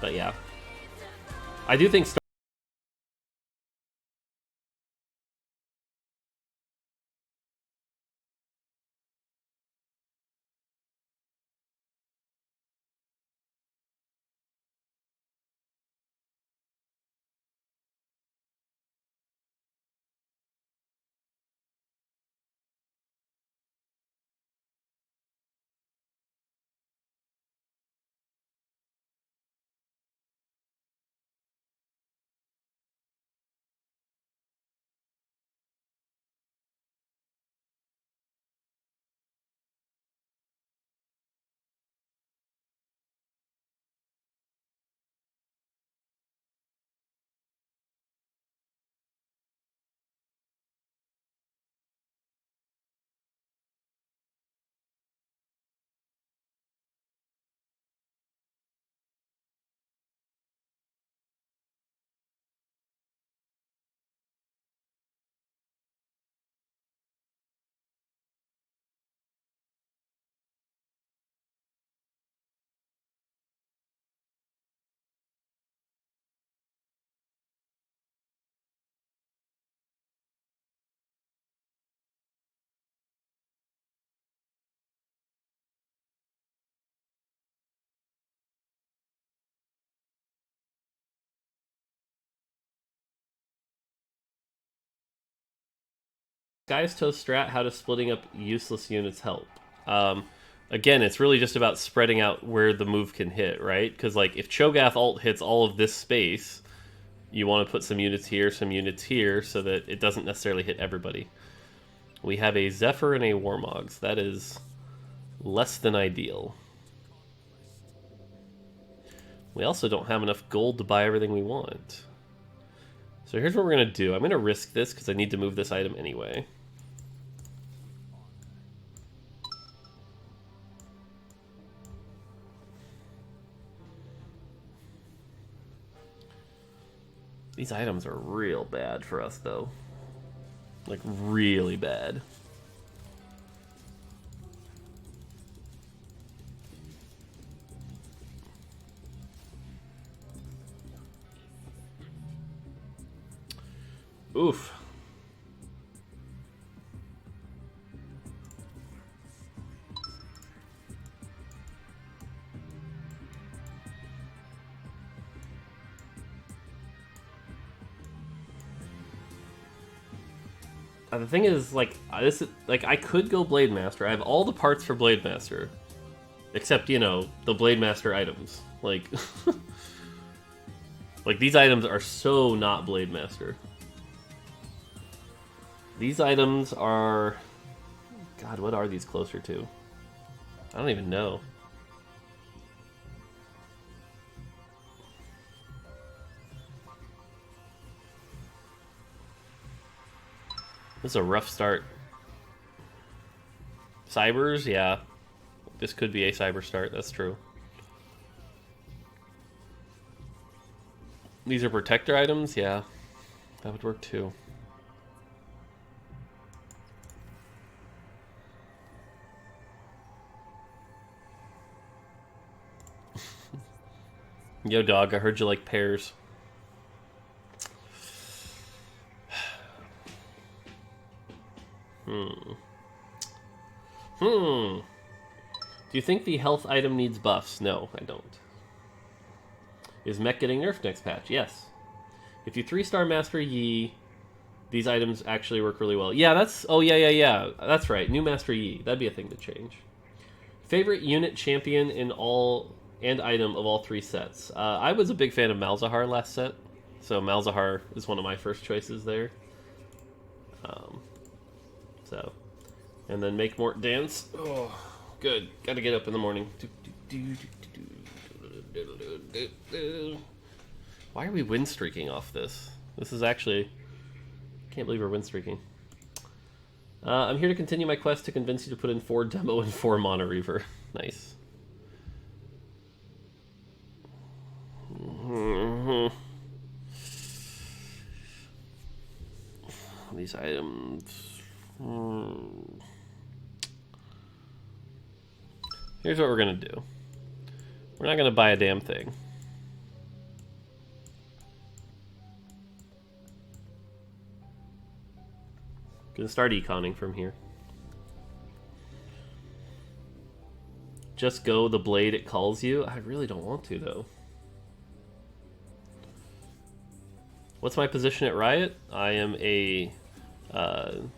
But yeah, I do think Guy's Toast strat, how does splitting up useless units help? Um, Again, it's really just about spreading out where the move can hit, right? Because like if Cho'Gath ult hits all of this space, you want to put some units here, so that it doesn't necessarily hit everybody. We have a Zephyr and a Warmogs. That is less than ideal. We also don't have enough gold to buy everything we want. So here's what we're going to do. I'm going to risk this because I need to move this item anyway. These items are real bad for us, though. Like, really bad. Oof. The thing is, like, this is, like, I could go Blade Master. I have all the parts for Blade Master. Except, you know, the Blade Master items. Like, like, these items are so not Blade Master. These items are... God, what are these closer to? I don't even know. This is a rough start. Cybers, yeah. This could be a cyber start, that's true. These are protector items, yeah. That would work too. Yo, dog, I heard you like pears. Do you think the health item needs buffs? No, I don't. Is mech getting nerfed next patch? Yes. If you 3-star Master Yi, these items actually work really well. Yeah, that's... Oh, yeah. That's right. New Master Yi. That'd be a thing to change. Favorite unit champion in all... and item of all 3 sets. I was a big fan of Malzahar last set. So Malzahar is one of my first choices there. So... And then make Mort dance. Oh, good. Gotta get up in the morning. Why are we win streaking off this? This is actually... Can't believe we're win streaking. I'm here to continue my quest to convince you to put in 4 demo and 4 Mono Reaver. Nice. These items... Here's what we're gonna do. We're not gonna buy a damn thing. Gonna start econing from here. Just go the blade it calls you. I really don't want to though. What's my position at Riot? I am the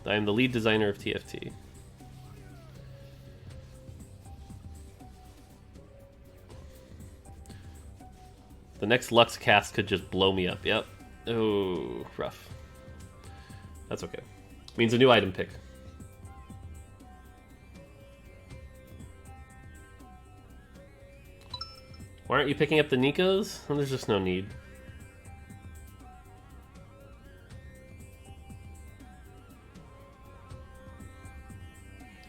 lead designer of TFT. The next Lux cast could just blow me up. Yep. Oh, rough. That's okay. Means a new item pick. Why aren't you picking up the Neekos? Well, there's just no need.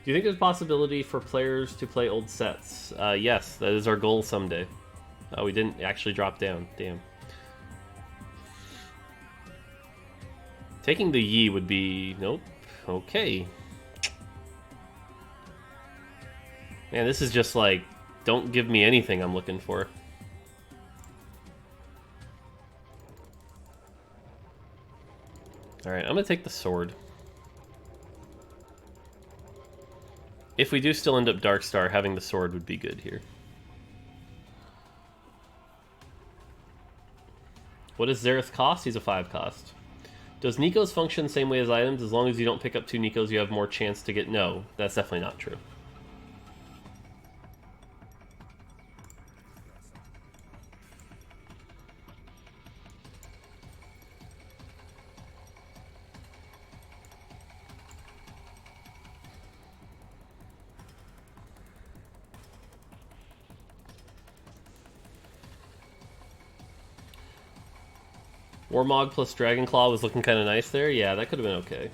Do you think there's a possibility for players to play old sets? Yes, that is our goal someday. Oh, we didn't actually drop down. Damn. Taking the Yi would be... Nope. Okay. Man, this is just like... Don't give me anything I'm looking for. Alright, I'm gonna take the sword. If we do still end up Darkstar, having the sword would be good here. What does Xerath cost? He's a 5 cost. Does Neekos function the same way as items? As long as you don't pick up 2 Neekos, you have more chance to get... No, that's definitely not true. Warmog plus Dragonclaw was looking kind of nice there. Yeah, that could have been okay.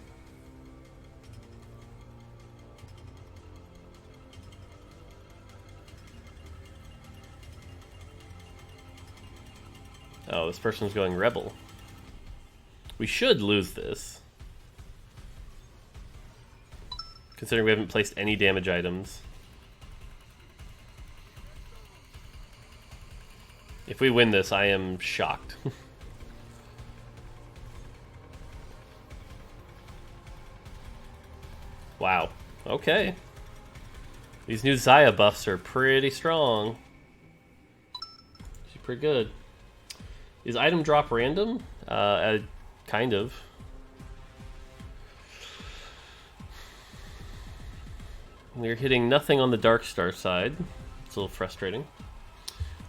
Oh, this person's going Rebel. We should lose this. Considering we haven't placed any damage items. If we win this, I am shocked. Wow. Okay. These new Xayah buffs are pretty strong. She's pretty good. Is item drop random? Kind of. We're hitting nothing on the Darkstar side. It's a little frustrating.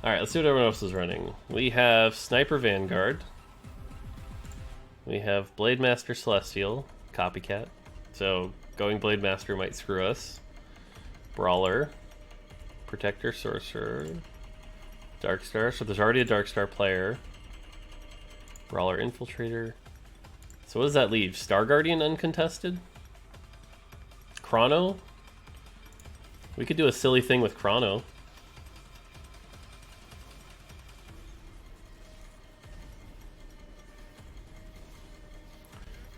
Alright, let's see what everyone else is running. We have Sniper Vanguard. We have Blade Master Celestial. Copycat. So... Going Blade Master might screw us. Brawler. Protector, Sorcerer. Darkstar. So there's already a Darkstar player. Brawler, Infiltrator. So what does that leave? Star Guardian uncontested? Chrono? We could do a silly thing with Chrono.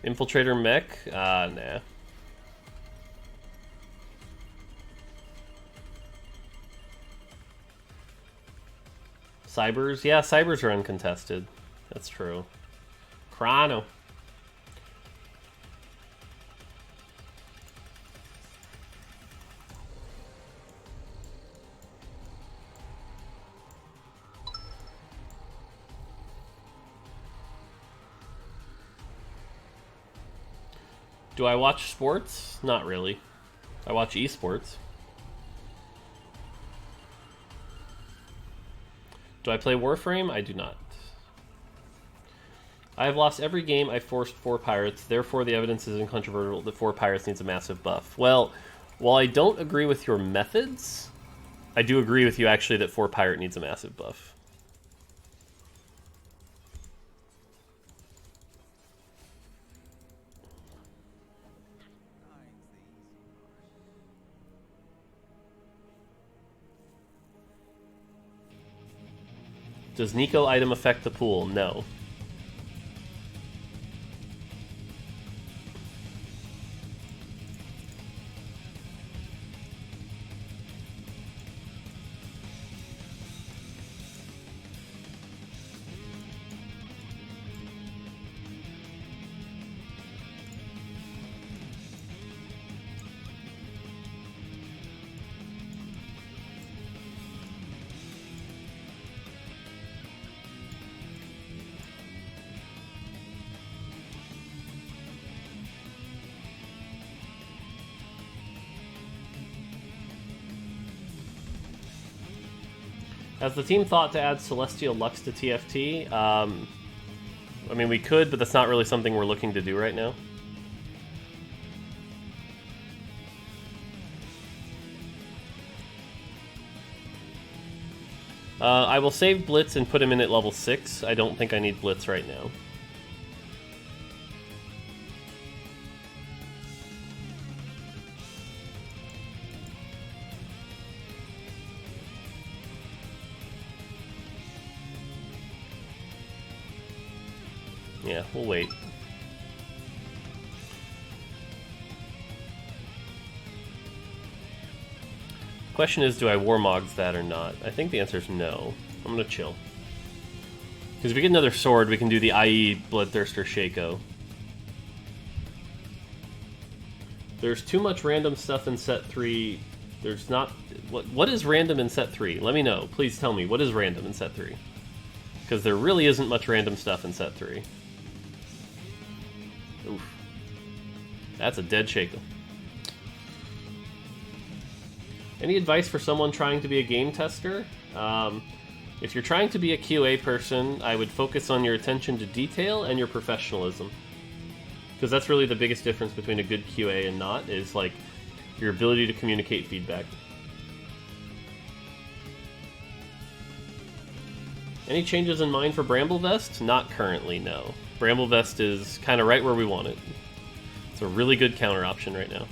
Infiltrator mech? Nah. Cybers? Yeah, Cybers are uncontested. That's true. Chrono. Do I watch sports? Not really. I watch esports. Do I play Warframe? I do not. I have lost every game I forced 4 pirates, therefore the evidence is incontrovertible that 4 pirates needs a massive buff. Well, while I don't agree with your methods, I do agree with you actually that 4 pirate needs a massive buff. Does Neeko item affect the pool? No. Has the team thought to add Celestial Lux to TFT? I mean, we could, but that's not really something we're looking to do right now. I will save Blitz and put him in at level 6. I don't think I need Blitz right now. Yeah, we'll wait. Question is, do I Warmogs that or not? I think the answer is no. I'm gonna chill. Because if we get another sword, we can do the IE Bloodthirster Shaco. There's too much random stuff in set 3. There's not... What is random in set 3? Let me know. Please tell me, what is random in set 3? Because there really isn't much random stuff in set 3. Oof. That's a dead Shaco. Any advice for someone trying to be a game tester? If you're trying to be a QA person, I would focus on your attention to detail and your professionalism. Because that's really the biggest difference between a good QA and not, is like your ability to communicate feedback. Any changes in mind for Bramblevest? Not currently, no. Bramblevest is kind of right where we want it. It's a really good counter option right now.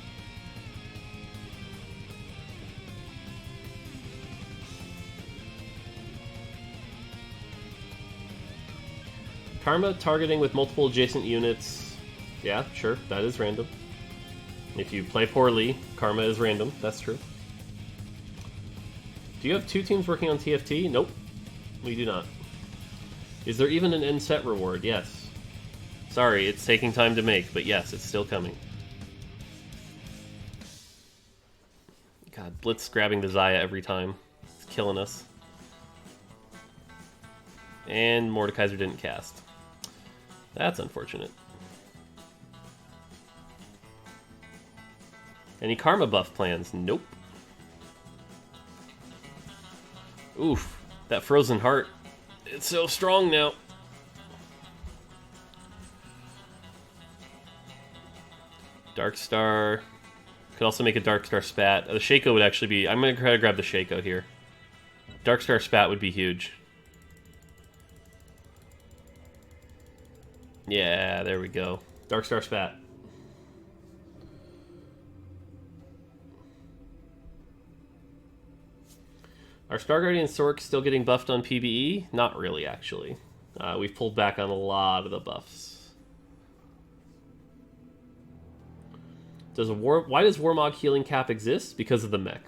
Karma targeting with multiple adjacent units. Yeah, sure, that is random. If you play poorly, Karma is random, that's true. Do you have 2 teams working on TFT? Nope, we do not. Is there even an end set reward? Yes. Sorry, it's taking time to make, but yes, it's still coming. God, Blitz grabbing the Xayah every time. It's killing us. And Mordekaiser didn't cast. That's unfortunate. Any Karma buff plans? Nope. Oof, that Frozen Heart. It's so strong now. Darkstar. Could also make a Darkstar Spat. The Shaco would actually be... I'm going to try to grab the Shaco here. Darkstar Spat would be huge. Yeah, there we go. Darkstar Spat. Are Star Guardian Sork still getting buffed on PBE? Not really, actually. We've pulled back on a lot of the buffs. Why does Warmog healing cap exist? Because of the mech.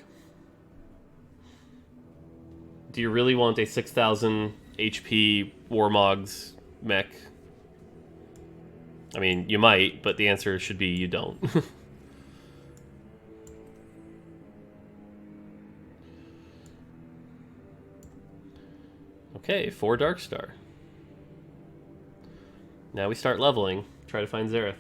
Do you really want a 6,000 HP Warmog's mech? I mean, you might, but the answer should be you don't. Okay, 4 Darkstar. Now we start leveling. Try to find Xerath.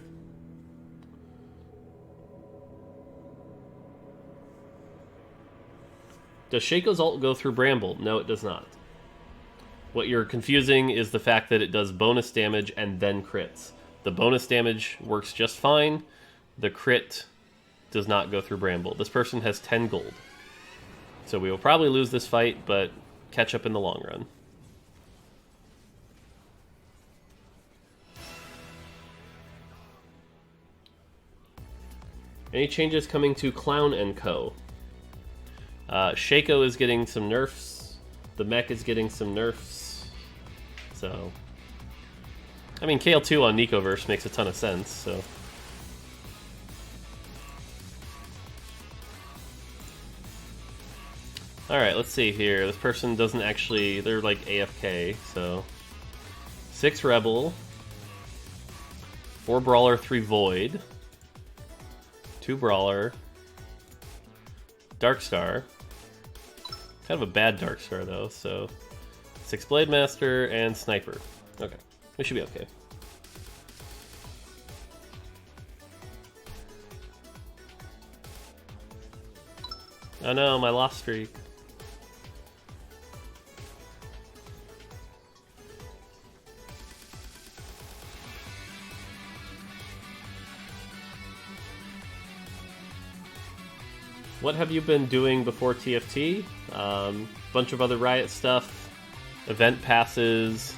Does Shaco's ult go through Bramble? No, it does not. What you're confusing is the fact that it does bonus damage and then crits. The bonus damage works just fine. The crit does not go through Bramble. This person has 10 gold. So we will probably lose this fight, but catch up in the long run. Any changes coming to Clown & Co? Shaco is getting some nerfs. The mech is getting some nerfs. So... I mean, KL2 on Neekoverse makes a ton of sense, so... Alright, let's see here. This person doesn't actually... They're like AFK, so... 6 Rebel. 4 Brawler, 3 Void. 2 Brawler. Darkstar. Kind of a bad Darkstar, though, so... 6 Blade Master and Sniper. Okay. We should be okay. Oh no, my lost streak. What have you been doing before TFT? Bunch of other Riot stuff, event passes,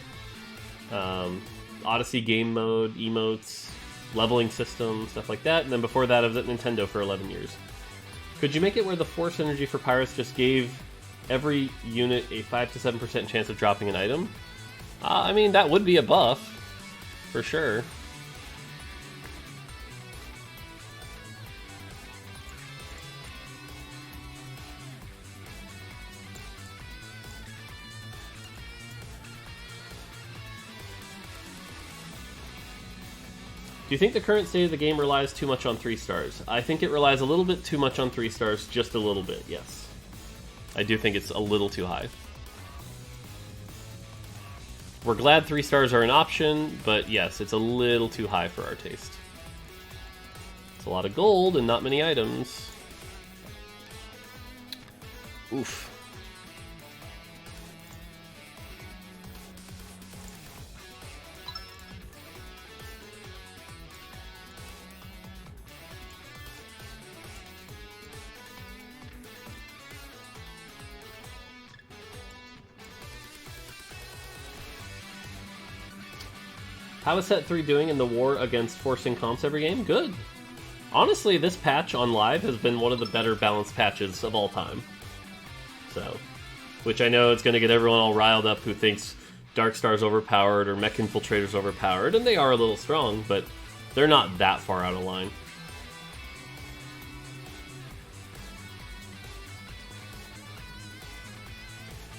Odyssey game mode, emotes, leveling system, stuff like that. And then before that, I was at Nintendo for 11 years. Could you make it where the Force Energy for Pirates just gave every unit a 5 to 7% chance of dropping an item? I mean, that would be a buff, for sure. Do you think the current state of the game relies too much on 3 stars? I think it relies a little bit too much on 3 stars, just a little bit, yes. I do think it's a little too high. We're glad 3 stars are an option, but yes, it's a little too high for our taste. It's a lot of gold and not many items. Oof. How is Set 3 doing in the war against forcing comps every game? Good. Honestly, this patch on live has been one of the better balanced patches of all time. So, which I know it's going to get everyone all riled up who thinks Darkstar's overpowered or Mech Infiltrator's overpowered, and they are a little strong, but they're not that far out of line.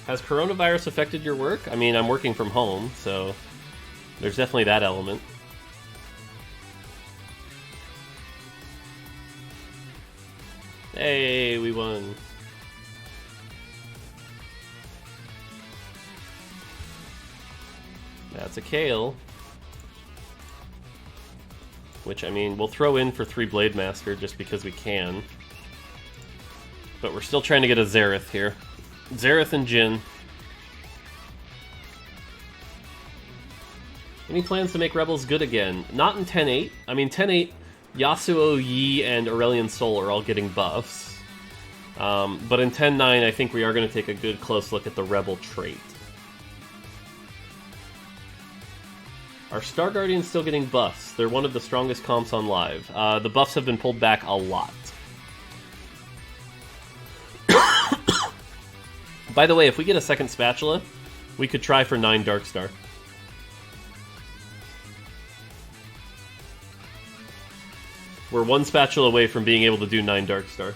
Has coronavirus affected your work? I mean, I'm working from home, so there's definitely that element. Hey, we won. That's a Kale. Which, I mean, we'll throw in for 3 Blade Master just because we can. But we're still trying to get a Xerath here. Xerath and Jhin. Any plans to make Rebels good again? Not in 10.8. I mean, 10.8, Yasuo, Yi, and Aurelion Sol are all getting buffs. But in 10.9, I think we are going to take a good close look at the Rebel trait. Are Star Guardians still getting buffs? They're one of the strongest comps on live. The buffs have been pulled back a lot. By the way, if we get a second Spatula, we could try for 9 Darkstar. We're 1 Spatula away from being able to do 9 Darkstar.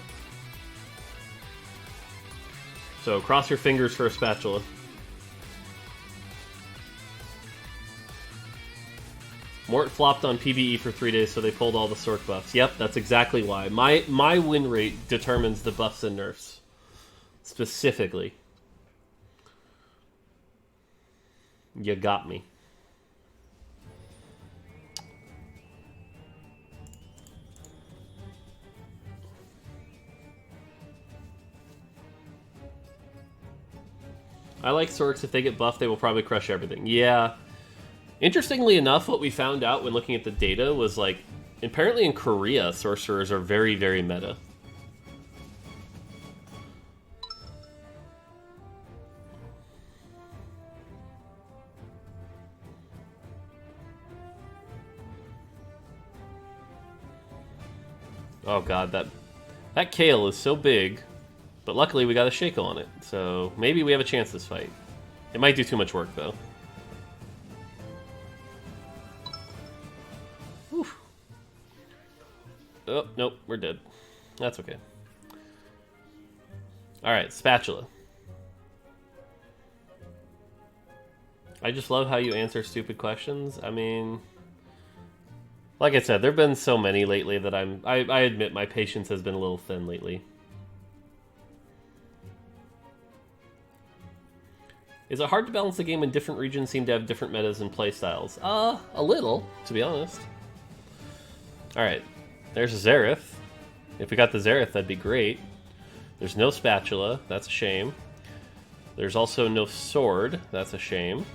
So cross your fingers for a Spatula. Mort flopped on PvE for 3 days, so they pulled all the Sork buffs. Yep, that's exactly why. My win rate determines the buffs and nerfs. Specifically. You got me. I like Sorks. If they get buffed, they will probably crush everything. Yeah. Interestingly enough, what we found out when looking at the data was, like, apparently in Korea, sorcerers are very, very meta. Oh god, that Kale is so big, but luckily we got a Shaco on it, so maybe we have a chance this fight. It might do too much work, though. Whew. Oh, nope, we're dead. That's okay. Alright, Spatula. I just love how you answer stupid questions. I mean, like I said, there have been so many lately that I admit my patience has been a little thin lately. Is it hard to balance the game when different regions seem to have different metas and playstyles? A little, to be honest. Alright, there's Xerath. If we got the Xerath, that'd be great. There's no Spatula, that's a shame. There's also no sword, that's a shame.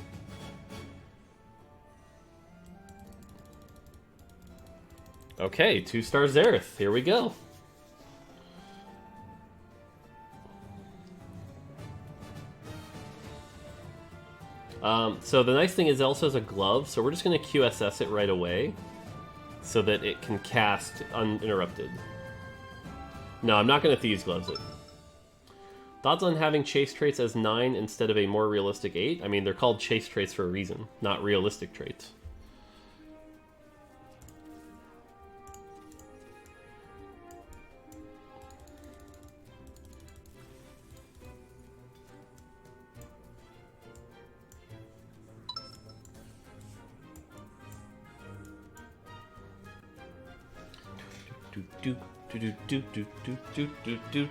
Okay, 2-star Xerath, here we go. So the nice thing is it also has a glove, so we're just going to QSS it right away so that it can cast uninterrupted. No, I'm not going to Thieves Gloves it. Thoughts on having chase traits as 9 instead of a more realistic 8? I mean, they're called chase traits for a reason, not realistic traits.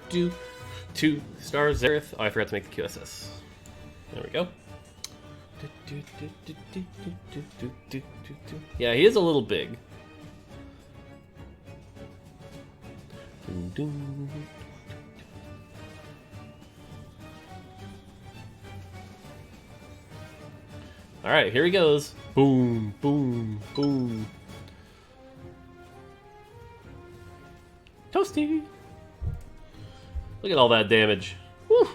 Do. 2 stars Xerath. Oh, I forgot to make the QSS. There we go. Yeah, he is a little big. Alright, here he goes. Boom, boom, boom. Toasty! Look at all that damage. Woo!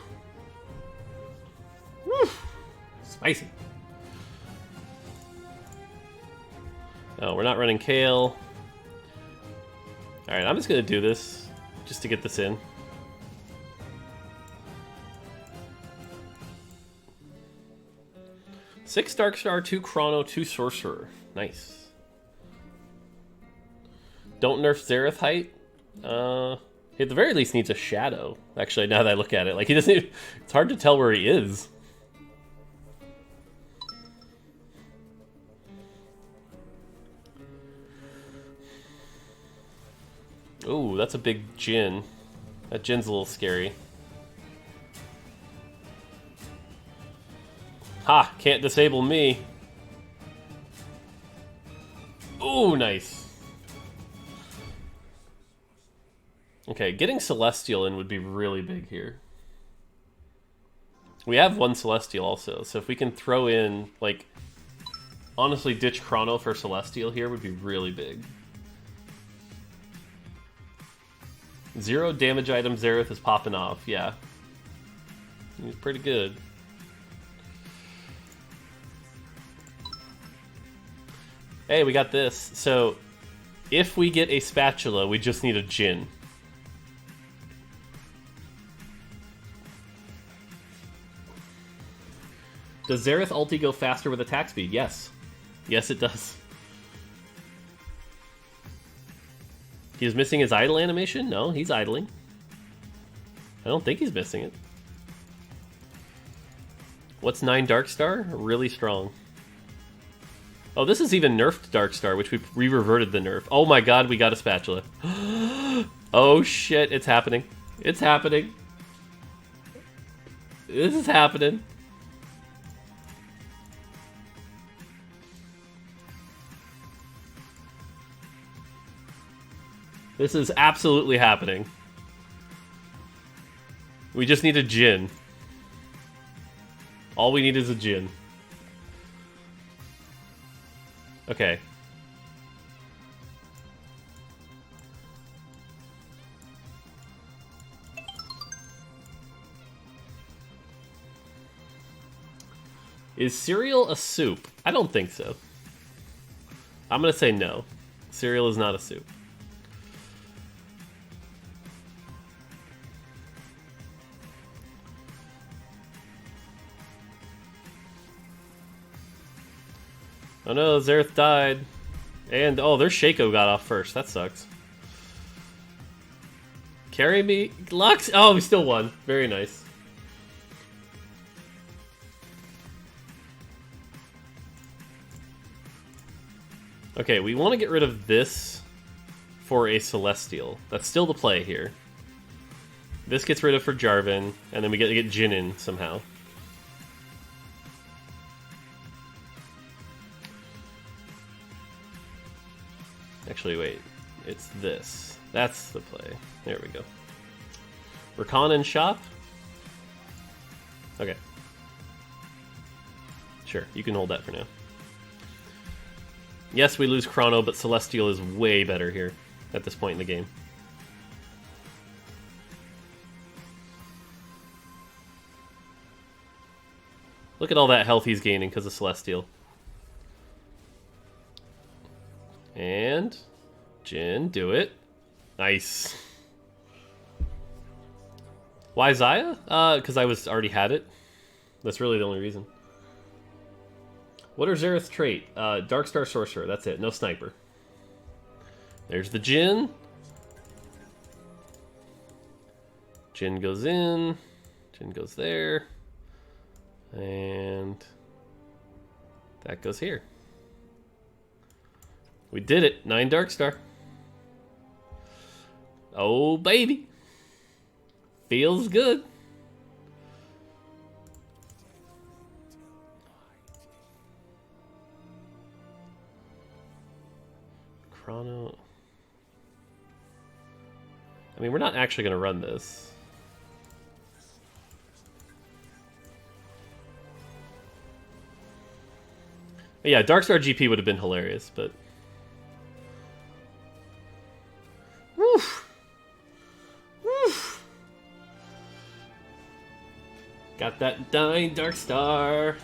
Woo! Spicy. Oh, we're not running Kale. Alright, I'm just gonna do this just to get this in. Six Darkstar, 2 Chrono, 2 Sorcerer. Nice. Don't nerf Xerath height. He at the very least needs a shadow. Actually, now that I look at it, like he doesn't. It's hard to tell where he is. Ooh, that's a big Jhin. That Jin's a little scary. Ha! Can't disable me. Ooh, nice. Okay, getting Celestial in would be really big here. We have 1 Celestial also, so if we can throw in, like, honestly ditch Chrono for Celestial here would be really big. 0 damage item Xerath is popping off, yeah. He's pretty good. Hey, we got this. So, if we get a Spatula, we just need a Jhin. Does Xerath ulti go faster with attack speed? Yes. Yes, it does. He's missing his idle animation? No, he's idling. I don't think he's missing it. What's 9 Darkstar? Really strong. Oh, this is even nerfed Darkstar, which we reverted the nerf. Oh my god, we got a Spatula. Oh shit, it's happening. It's happening. This is happening. This is absolutely happening. We just need a Jhin. All we need is a Jhin. Okay. Is cereal a soup? I don't think so. I'm gonna say no. Cereal is not a soup. Oh no, Xerath died. And, oh, their Shaco got off first. That sucks. Carry me. Lux. Oh, we still won. Very nice. Okay, we want to get rid of this for a Celestial. That's still the play here. This gets rid of for Jarvan, and then we get to get Jhin in somehow. Actually, wait. It's this. That's the play. There we go. Recon and shop? Okay. Sure, you can hold that for now. Yes, we lose Chrono, but Celestial is way better here at this point in the game. Look at all that health he's gaining because of Celestial. And Jin, do it. Nice. Why Xayah? Because I already had it. That's really the only reason. What are Xerath's trait? Darkstar Sorcerer. That's it. No sniper. There's the Jin. Jin goes in. Jin goes there. And that goes here. We did it. 9 Darkstar. Oh, baby. Feels good. Chrono. I mean, we're not actually going to run this. But yeah, Darkstar GP would have been hilarious, but... Woof! Woof! Got that 9 Darkstar.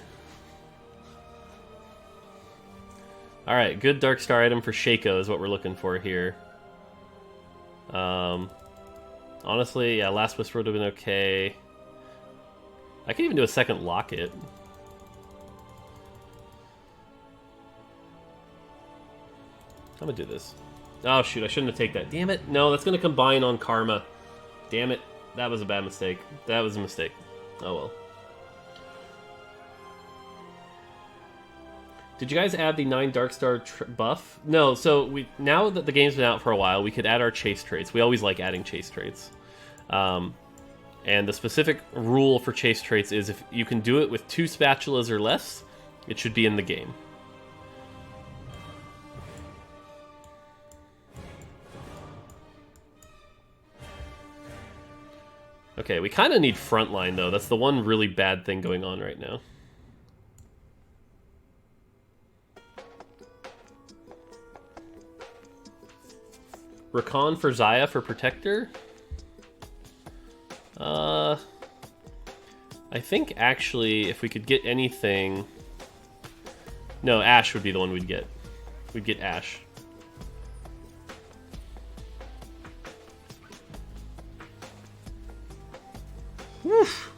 Alright, good Darkstar item for Shaco is what we're looking for here. Honestly, yeah, Last Whisper would have been okay. I could even do a second Locket. I'm gonna do this. Oh shoot, I shouldn't have taken that. Damn it. No, that's gonna combine on Karma. Damn it. That was a bad mistake. That was a mistake. Oh well. Did you guys add the 9 Darkstar buff? No, so now that the game's been out for a while, we could add our chase traits. We always like adding chase traits. And the specific rule for chase traits is if you can do it with 2 spatulas or less, it should be in the game. Okay, we kind of need frontline, though. That's the one really bad thing going on right now. Rakan for Xayah for Protector? I think, actually, if we could get anything... No, Ashe would be the one we'd get. We'd get Ashe. Woof.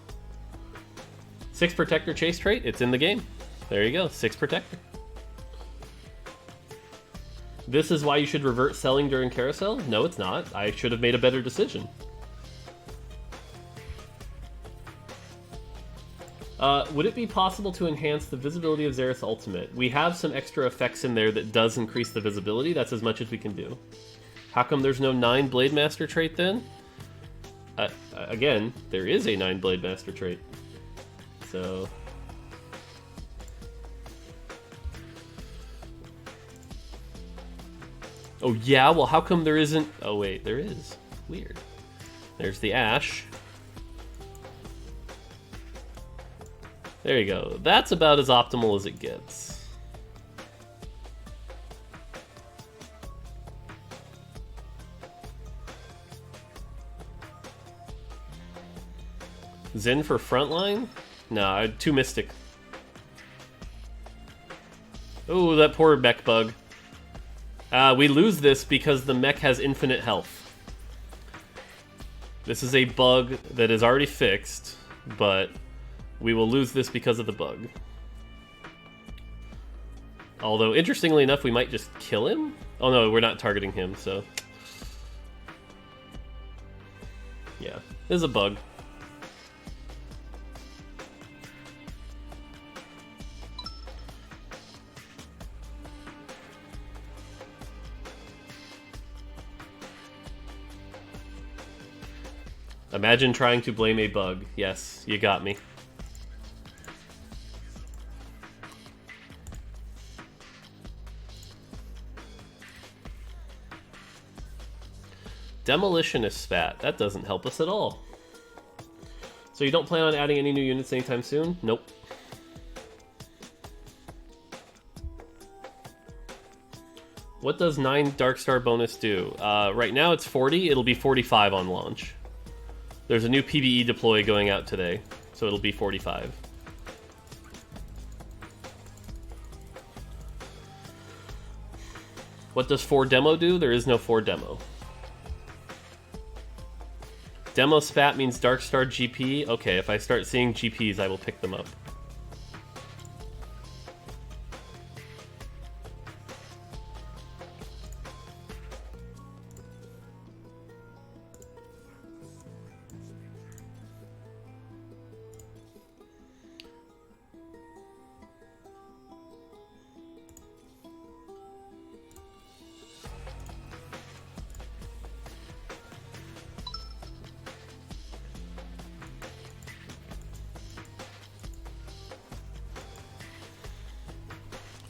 6 Protector chase trait, it's in the game. There you go, 6 Protector. This is why you should revert selling during carousel? No, it's not. I should have made a better decision. Would it be possible to enhance the visibility of Xerath's ultimate? We have some extra effects in there that does increase the visibility. That's as much as we can do. How come there's no 9 Blade Master trait then? Again, there is a 9 Blade Master trait. So... Oh yeah, well how come there isn't... Oh wait, there is. Weird. There's the Ashe. There you go. That's about as optimal as it gets. Zen for frontline? No, too Mystic. Oh, that poor mech bug. We lose this because the mech has infinite health. This is a bug that is already fixed, but we will lose this because of the bug. Although, interestingly enough, we might just kill him? Oh no, we're not targeting him, so... Yeah, there's a bug. Imagine trying to blame a bug. Yes, you got me. Demolitionist Spat. That doesn't help us at all. So you don't plan on adding any new units anytime soon? Nope. What does 9 Darkstar bonus do? Right now it's 40. It'll be 45 on launch. There's a new PvE deploy going out today, so it'll be 45. What does 4 demo do? There is no 4 demo. Demo spat means Darkstar GP. Okay, if I start seeing GPs, I will pick them up.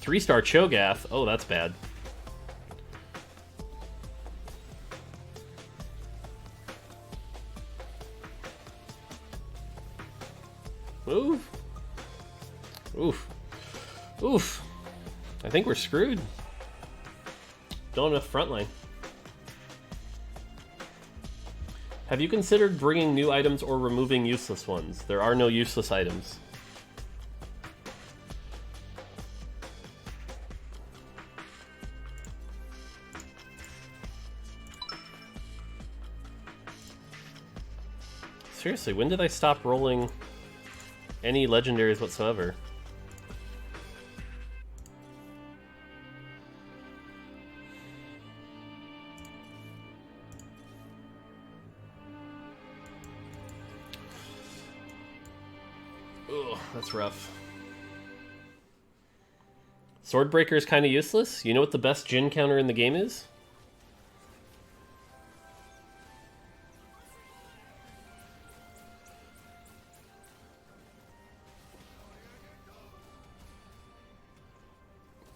Three-star Cho'Gath. Oh, that's bad. Oof. Oof. Oof. I think we're screwed. Don't have enough frontline. Have you considered bringing new items or removing useless ones? There are no useless items. Seriously, when did I stop rolling any legendaries whatsoever? Ugh, that's rough. Swordbreaker is kind of useless. You know what the best Jhin counter in the game is?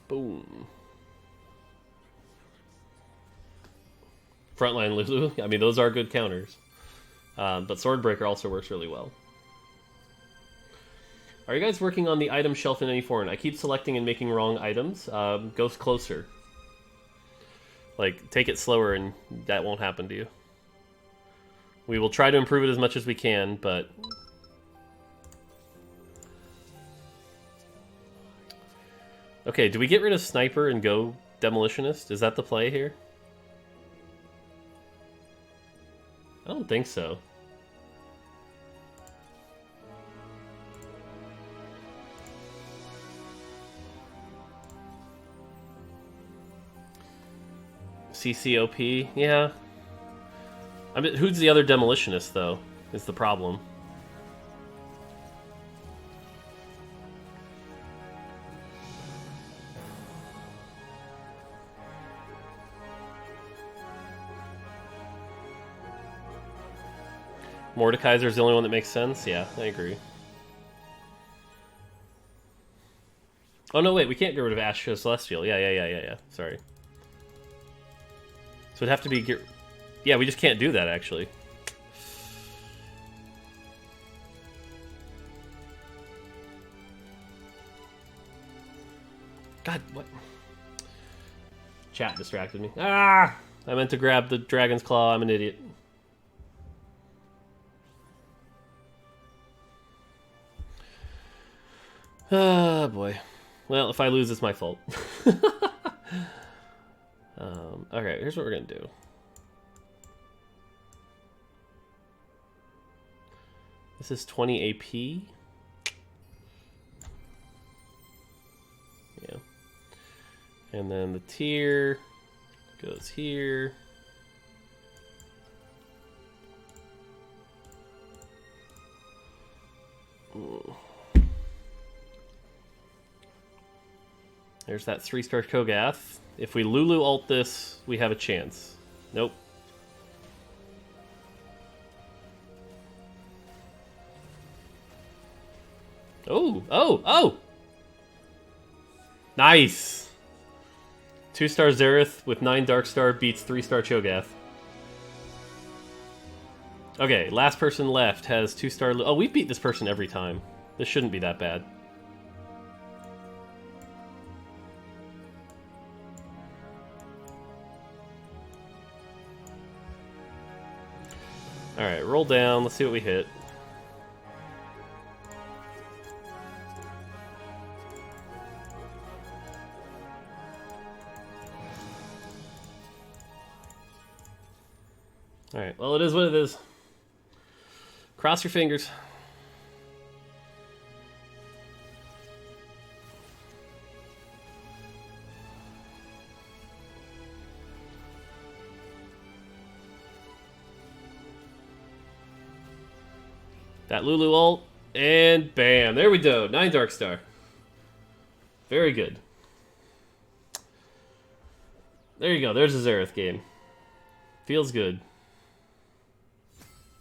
Boom. Frontline Lulu. I mean, those are good counters. But Swordbreaker also works really well. Are you guys working on the item shelf in any form? I keep selecting and making wrong items. Go closer. Like, take it slower and that won't happen to you. We will try to improve it as much as we can, but... Okay, do we get rid of Sniper and go Demolitionist? Is that the play here? I don't think so. CCOP? Yeah. I mean, who's the other Demolitionist, though, is the problem. Mordekaiser's the only one that makes sense? Yeah, I agree. Oh, no, wait, we can't get rid of Astro Celestial. Yeah. Sorry. So it'd have to be... Yeah, we just can't do that, actually. God, what? Chat distracted me. Ah! I meant to grab the Dragon's Claw. I'm an idiot. Oh, boy. Well, if I lose, it's my fault. Okay, here's what we're going to do. This is 20 AP. Yeah. And then the tier goes here. Ooh. There's that 3-star Cho'Gath. If we Lulu ult this, we have a chance. Nope. Oh! Nice! 2-star Xerath with 9 Darkstar beats 3-star Cho'Gath. Okay, last person left has 2-star... Oh, we beat this person every time. This shouldn't be that bad. Alright, roll down. Let's see what we hit. Alright, well, it is what it is. Cross your fingers. That Lulu ult, and bam, there we go. 9 Dark Star. Very good. There you go, there's a Xerath game. Feels good.